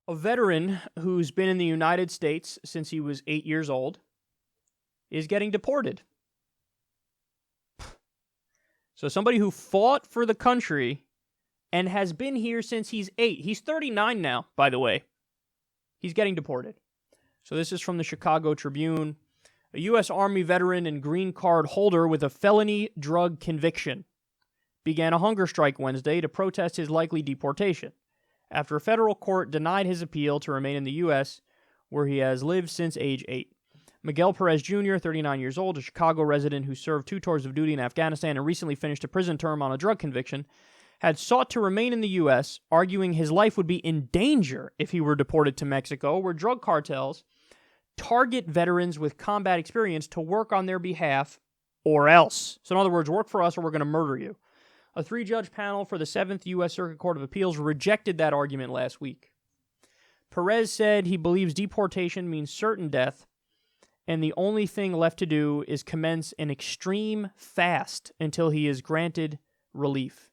A veteran who's been in the United States since he was 8 years old is getting deported. So somebody who fought for the country and has been here since he's 8. He's 39 now, by the way. He's getting deported. So this is from the Chicago Tribune. A U.S. Army veteran and green card holder with a felony drug conviction began a hunger strike Wednesday to protest his likely deportation after a federal court denied his appeal to remain in the U.S., where he has lived since age 8. Miguel Perez Jr., 39 years old, a Chicago resident who served 2 tours of duty in Afghanistan and recently finished a prison term on a drug conviction, had sought to remain in the U.S., arguing his life would be in danger if he were deported to Mexico, where drug cartels target veterans with combat experience to work on their behalf or else. So in other words, work for us or we're going to murder you. A 3-judge panel for the 7th U.S. Circuit Court of Appeals rejected that argument last week. Perez said he believes deportation means certain death, and the only thing left to do is commence an extreme fast until he is granted relief.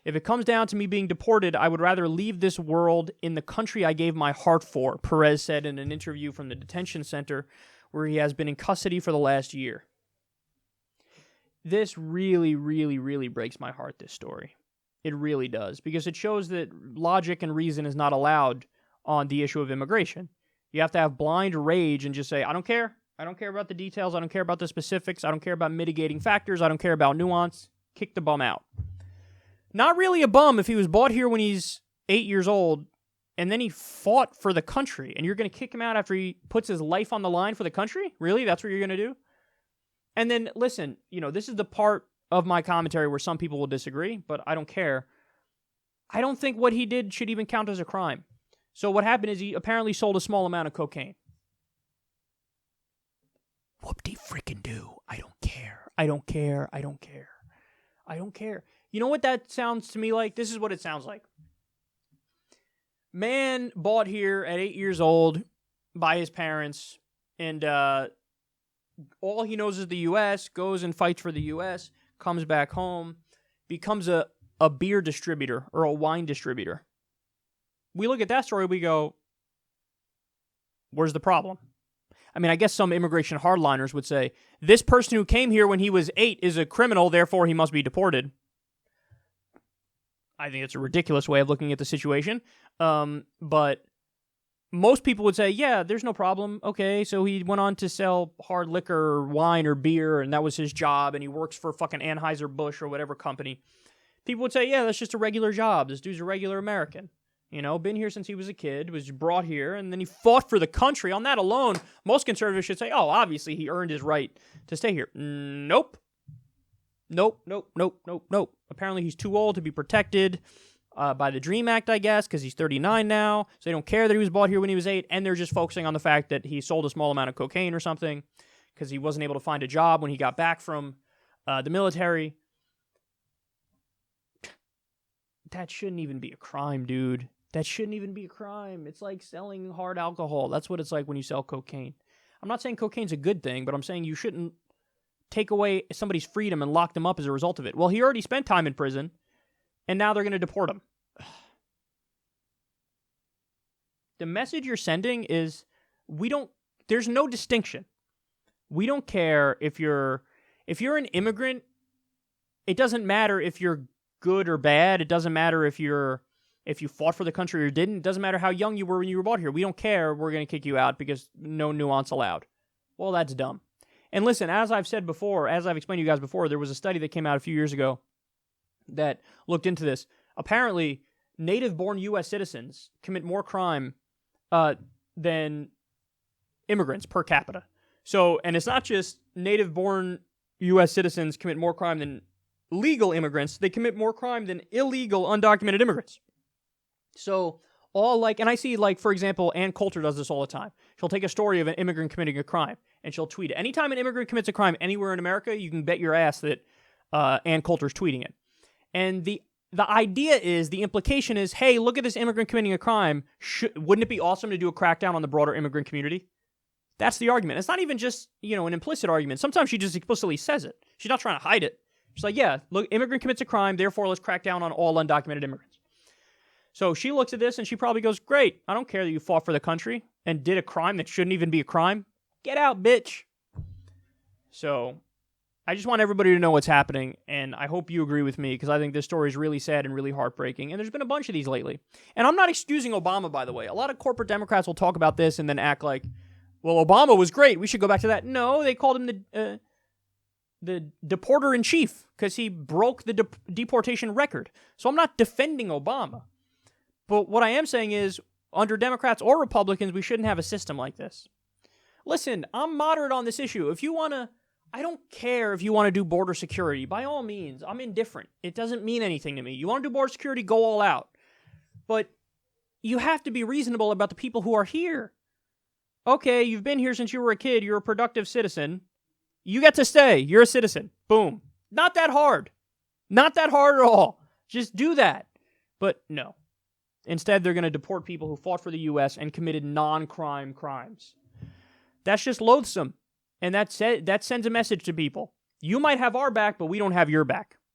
If it comes down to me being deported, I would rather leave this world in the country I gave my heart for, Perez said in an interview from the detention center where he has been in custody for the last year. This really, really, really breaks my heart, this story. It really does, because it shows that logic and reason is not allowed on the issue of immigration. You have to have blind rage and just say, I don't care. I don't care about the details. I don't care about the specifics. I don't care about mitigating factors. I don't care about nuance. Kick the bum out. Not really a bum if he was brought here when he's 8 years old and then he fought for the country, and you're going to kick him out after he puts his life on the line for the country? Really? That's what you're going to do? And then, listen, this is the part of my commentary where some people will disagree, but I don't care. I don't think what he did should even count as a crime. So what happened is he apparently sold a small amount of cocaine. Whoop-de-frickin-do. I don't care. I don't care. I don't care. I don't care. You know what that sounds to me like? This is what it sounds like. Man bought here at 8 years old by his parents, and all he knows is the U.S., goes and fights for the U.S., comes back home, becomes a beer distributor or a wine distributor. We look at that story, we go, where's the problem? I mean, I guess some immigration hardliners would say, this person who came here when he was 8 is a criminal, therefore he must be deported. I think it's a ridiculous way of looking at the situation. But most people would say, yeah, there's no problem. Okay, so he went on to sell hard liquor or wine or beer, and that was his job, and he works for fucking Anheuser-Busch or whatever company. People would say, yeah, that's just a regular job. This dude's a regular American. Been here since he was a kid, was brought here, and then he fought for the country. On that alone, most conservatives should say, oh, obviously he earned his right to stay here. Nope. Nope. Apparently he's too old to be protected by the DREAM Act, I guess, because he's 39 now, so they don't care that he was bought here when he was 8, and they're just focusing on the fact that he sold a small amount of cocaine or something because he wasn't able to find a job when he got back from the military. That shouldn't even be a crime, dude. That shouldn't even be a crime. It's like selling hard alcohol. That's what it's like when you sell cocaine. I'm not saying cocaine's a good thing, but I'm saying you shouldn't take away somebody's freedom and lock them up as a result of it. Well, he already spent time in prison, and now they're going to deport him. The message you're sending is, there's no distinction. We don't care if you're an immigrant. It doesn't matter if you're good or bad. It doesn't matter if you fought for the country or didn't. It doesn't matter how young you were when you were brought here. We don't care. We're going to kick you out because no nuance allowed. Well, that's dumb. And listen, as I've said before, as I've explained to you guys before, there was a study that came out a few years ago that looked into this. Apparently, native-born U.S. citizens commit more crime than immigrants per capita. So, and it's not just native-born U.S. citizens commit more crime than legal immigrants. They commit more crime than illegal, undocumented immigrants. So, and I see, for example, Ann Coulter does this all the time. She'll take a story of an immigrant committing a crime, and she'll tweet it. Anytime an immigrant commits a crime anywhere in America, you can bet your ass that Ann Coulter's tweeting it. And the idea is, the implication is, hey, look at this immigrant committing a crime. Wouldn't it be awesome to do a crackdown on the broader immigrant community? That's the argument. It's not even just, an implicit argument. Sometimes she just explicitly says it. She's not trying to hide it. She's like, yeah, look, immigrant commits a crime, therefore let's crack down on all undocumented immigrants. So she looks at this and she probably goes, great, I don't care that you fought for the country and did a crime that shouldn't even be a crime. Get out, bitch. So I just want everybody to know what's happening, and I hope you agree with me, because I think this story is really sad and really heartbreaking, and there's been a bunch of these lately. And I'm not excusing Obama, by the way. A lot of corporate Democrats will talk about this and then act like, well, Obama was great, we should go back to that. No, they called him the deporter-in-chief, because he broke the deportation record. So I'm not defending Obama. But what I am saying is, under Democrats or Republicans, we shouldn't have a system like this. Listen, I'm moderate on this issue. If you want to, I don't care if you want to do border security. By all means, I'm indifferent. It doesn't mean anything to me. You want to do border security, go all out. But you have to be reasonable about the people who are here. Okay, you've been here since you were a kid. You're a productive citizen. You get to stay. You're a citizen. Boom. Not that hard. Not that hard at all. Just do that. But no. Instead, they're going to deport people who fought for the U.S. and committed non-crime crimes. That's just loathsome. And that sends a message to people. You might have our back, but we don't have your back.